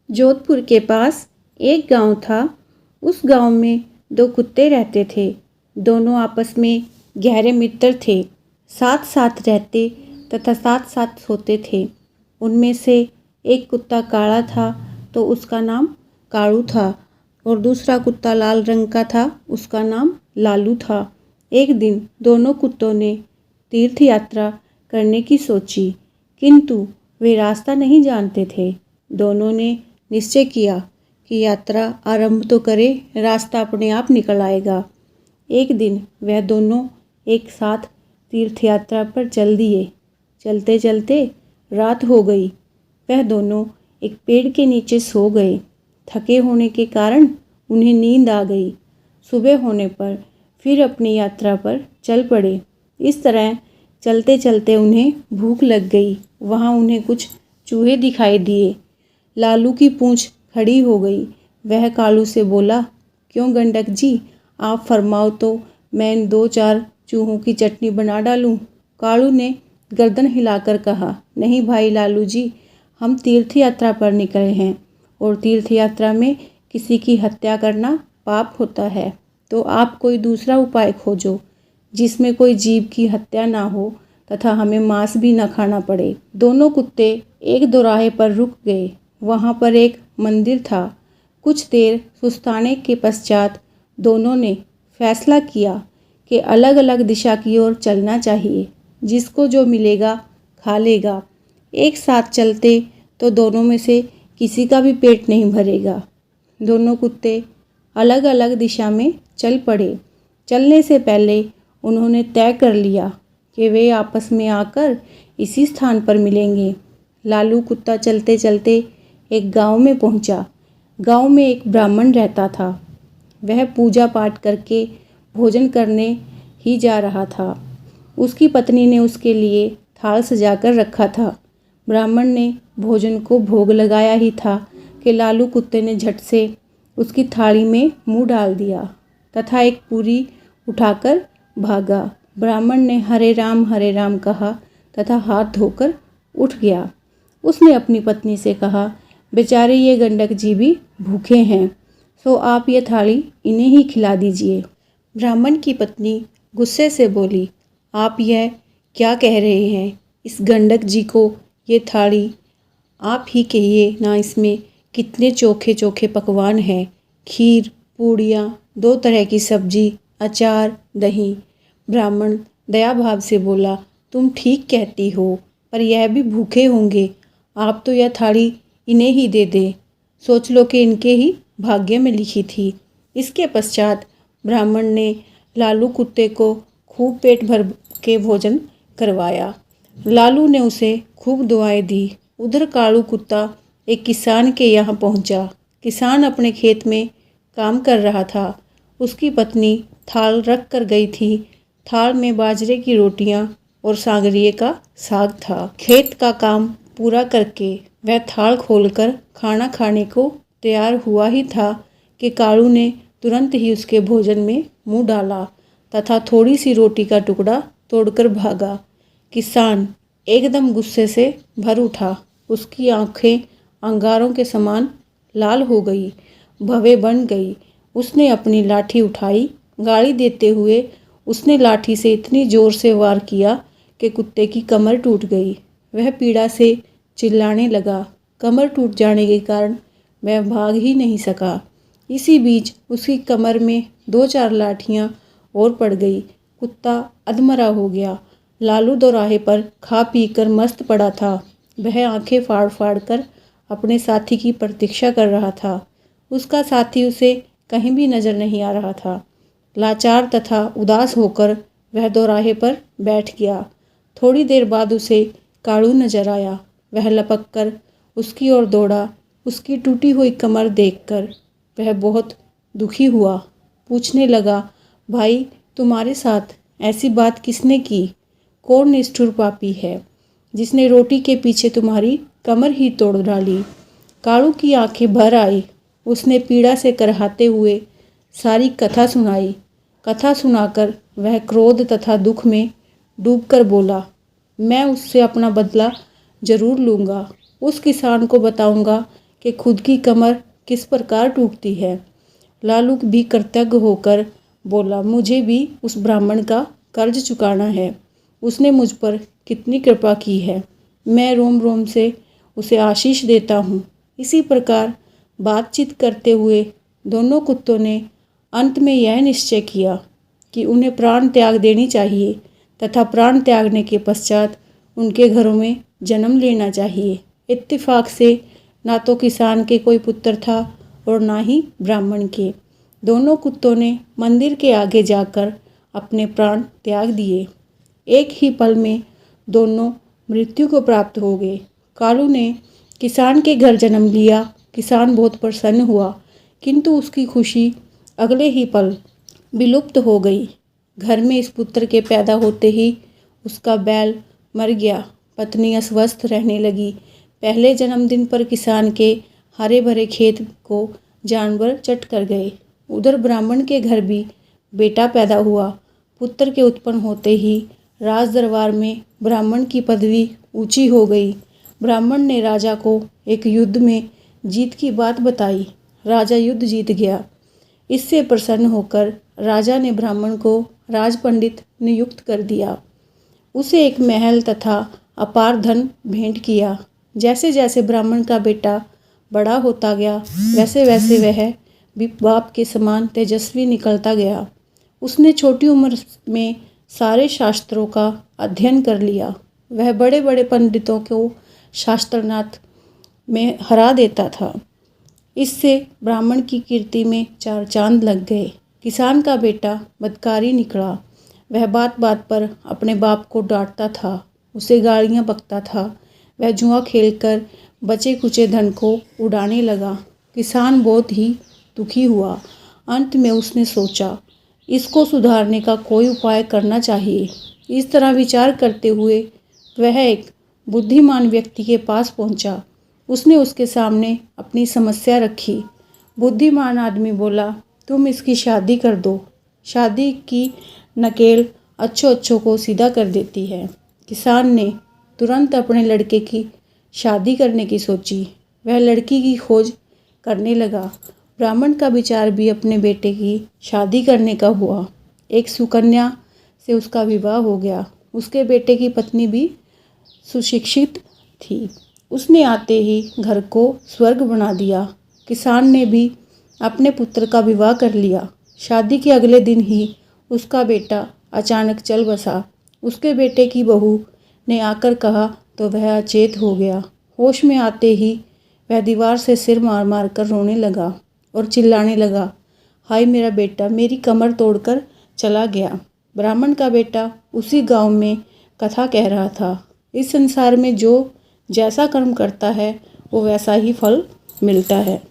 जोधपुर के पास एक गांव था। उस गांव में दो कुत्ते रहते थे। दोनों आपस में गहरे मित्र थे। साथ साथ रहते तथा साथ साथ सोते थे। उनमें से एक कुत्ता काला था तो उसका नाम कालू था और दूसरा कुत्ता लाल रंग का था, उसका नाम लालू था। एक दिन दोनों कुत्तों ने तीर्थ यात्रा करने की सोची, किंतु वे रास्ता नहीं जानते थे। दोनों ने निश्चय किया कि यात्रा आरंभ तो करें, रास्ता अपने आप निकल आएगा। एक दिन वह दोनों एक साथ तीर्थ यात्रा पर चल दिए। चलते चलते रात हो गई। वह दोनों एक पेड़ के नीचे सो गए। थके होने के कारण उन्हें नींद आ गई। सुबह होने पर फिर अपनी यात्रा पर चल पड़े। इस तरह चलते चलते उन्हें भूख लग गई। वहाँ उन्हें कुछ चूहे दिखाई दिए। लालू की पूंछ खड़ी हो गई। वह कालू से बोला, क्यों गंडक जी, आप फरमाओ तो मैं इन 2-4 चूहों की चटनी बना डालूं। कालू ने गर्दन हिलाकर कहा, नहीं भाई लालू जी, हम तीर्थ यात्रा पर निकले हैं और तीर्थ यात्रा में किसी की हत्या करना पाप होता है। तो आप कोई दूसरा उपाय खोजो जिसमें कोई जीव की हत्या ना हो तथा हमें मांस भी न खाना पड़े। दोनों कुत्ते एक दोराहे पर रुक गए। वहाँ पर एक मंदिर था। कुछ देर सुस्ताने के पश्चात दोनों ने फैसला किया कि अलग अलग दिशा की ओर चलना चाहिए। जिसको जो मिलेगा खा लेगा। एक साथ चलते तो दोनों में से किसी का भी पेट नहीं भरेगा। दोनों कुत्ते अलग अलग दिशा में चल पड़े। चलने से पहले उन्होंने तय कर लिया कि वे आपस में आकर इसी स्थान पर मिलेंगे। लालू कुत्ता चलते चलते एक गांव में पहुंचा। गांव में एक ब्राह्मण रहता था। वह पूजा पाठ करके भोजन करने ही जा रहा था। उसकी पत्नी ने उसके लिए थाल सजाकर रखा था। ब्राह्मण ने भोजन को भोग लगाया ही था कि लालू कुत्ते ने झट से उसकी थाली में मुंह डाल दिया तथा एक पूरी उठाकर भागा। ब्राह्मण ने हरे राम कहा तथा हाथ धोकर उठ गया। उसने अपनी पत्नी से कहा, बेचारे ये गंडक जी भी भूखे हैं, सो आप ये थाली इन्हें ही खिला दीजिए। ब्राह्मण की पत्नी गुस्से से बोली, आप यह क्या कह रहे हैं? इस गंडक जी को ये थाली आप ही कहिए ना, इसमें कितने चोखे चोखे पकवान हैं, खीर, पूड़ियाँ, 2 तरह की सब्जी, अचार, दही। ब्राह्मण दया भाव से बोला, तुम ठीक कहती हो, पर यह भी भूखे होंगे। आप तो यह थाली इन्हें ही दे दे। सोच लो कि इनके ही भाग्य में लिखी थी। इसके पश्चात ब्राह्मण ने लालू कुत्ते को खूब पेट भर के भोजन करवाया। लालू ने उसे खूब दुआएं दी। उधर कालू कुत्ता एक किसान के यहाँ पहुँचा। किसान अपने खेत में काम कर रहा था। उसकी पत्नी थाल रख कर गई थी। थाल में बाजरे की रोटियां और सांगरिये का साग था। खेत का काम पूरा करके वह थाल खोलकर खाना खाने को तैयार हुआ ही था कि कालू ने तुरंत ही उसके भोजन में मुंह डाला तथा थोड़ी सी रोटी का टुकड़ा तोड़कर भागा। किसान एकदम गुस्से से भर उठा। उसकी आंखें अंगारों के समान लाल हो गई, भवें बन गई। उसने अपनी लाठी उठाई। गाली देते हुए उसने लाठी से इतनी जोर से वार किया कि कुत्ते की कमर टूट गई। वह पीड़ा से चिल्लाने लगा। कमर टूट जाने के कारण वह भाग ही नहीं सका। इसी बीच उसकी कमर में 2-4 लाठियां और पड़ गई। कुत्ता अधमरा हो गया। लालू दोराहे पर खा पी कर मस्त पड़ा था। वह आंखें फाड़ फाड़ कर अपने साथी की प्रतीक्षा कर रहा था। उसका साथी उसे कहीं भी नजर नहीं आ रहा था। लाचार तथा उदास होकर वह दोराहे पर बैठ गया। थोड़ी देर बाद उसे कालू नजर आया। वह लपक कर उसकी ओर दौड़ा। उसकी टूटी हुई कमर देखकर वह बहुत दुखी हुआ। पूछने लगा, भाई तुम्हारे साथ ऐसी बात किसने की? कौन निष्ठुर पापी है जिसने रोटी के पीछे तुम्हारी कमर ही तोड़ डाली? कालू की आंखें भर आई। उसने पीड़ा से करहाते हुए सारी कथा सुनाई। कथा सुनाकर वह क्रोध तथा दुख में डूबकर बोला, मैं उससे अपना बदला जरूर लूँगा। उस किसान को बताऊँगा कि खुद की कमर किस प्रकार टूटती है। लालू भी कृतज्ञ होकर बोला, मुझे भी उस ब्राह्मण का कर्ज चुकाना है। उसने मुझ पर कितनी कृपा की है। मैं रोम रोम से उसे आशीष देता हूँ। इसी प्रकार बातचीत करते हुए दोनों कुत्तों ने अंत में यह निश्चय किया कि उन्हें प्राण त्याग देनी चाहिए तथा प्राण त्यागने के पश्चात उनके घरों में जन्म लेना चाहिए। इत्तेफाक से ना तो किसान के कोई पुत्र था और ना ही ब्राह्मण के। दोनों कुत्तों ने मंदिर के आगे जाकर अपने प्राण त्याग दिए। एक ही पल में दोनों मृत्यु को प्राप्त हो गए। कालू ने किसान के घर जन्म लिया। किसान बहुत प्रसन्न हुआ, किंतु उसकी खुशी अगले ही पल विलुप्त हो गई। घर में इस पुत्र के पैदा होते ही उसका बैल मर गया। पत्नी अस्वस्थ रहने लगी। पहले जन्मदिन पर किसान के हरे भरे खेत को जानवर चट कर गए। उधर ब्राह्मण के घर भी बेटा पैदा हुआ। पुत्र के उत्पन्न होते ही राज दरबार में ब्राह्मण की पदवी ऊंची हो गई। ब्राह्मण ने राजा को एक युद्ध में जीत की बात बताई। राजा युद्ध जीत गया। इससे प्रसन्न होकर राजा ने ब्राह्मण को राजपंडित नियुक्त कर दिया। उसे एक महल तथा अपार धन भेंट किया। जैसे जैसे ब्राह्मण का बेटा बड़ा होता गया वैसे वैसे वह भी बाप के समान तेजस्वी निकलता गया। उसने छोटी उम्र में सारे शास्त्रों का अध्ययन कर लिया। वह बड़े बड़े पंडितों को शास्त्रार्थ में हरा देता था। इससे ब्राह्मण की कीर्ति में चार चांद लग गए। किसान का बेटा बदकारी निकला। वह बात बात पर अपने बाप को डांटता था, उसे गालियाँ बकता था। वह जुआ खेलकर बचे कुचे धन को उड़ाने लगा। किसान बहुत ही दुखी हुआ। अंत में उसने सोचा, इसको सुधारने का कोई उपाय करना चाहिए। इस तरह विचार करते हुए वह एक बुद्धिमान व्यक्ति के पास पहुंचा। उसने उसके सामने अपनी समस्या रखी। बुद्धिमान आदमी बोला, तुम इसकी शादी कर दो। शादी की नकेल अच्छों को सीधा कर देती है। किसान ने तुरंत अपने लड़के की शादी करने की सोची। वह लड़की की खोज करने लगा। ब्राह्मण का विचार भी अपने बेटे की शादी करने का हुआ। एक सुकन्या से उसका विवाह हो गया। उसके बेटे की पत्नी भी सुशिक्षित थी। उसने आते ही घर को स्वर्ग बना दिया। किसान ने भी अपने पुत्र का विवाह कर लिया। शादी के अगले दिन ही उसका बेटा अचानक चल बसा। उसके बेटे की बहू ने आकर कहा तो वह अचेत हो गया। होश में आते ही वह दीवार से सिर मार मार कर रोने लगा और चिल्लाने लगा, हाय मेरा बेटा मेरी कमर तोड़कर चला गया। ब्राह्मण का बेटा उसी गांव में कथा कह रहा था। इस संसार में जो जैसा कर्म करता है वो वैसा ही फल मिलता है।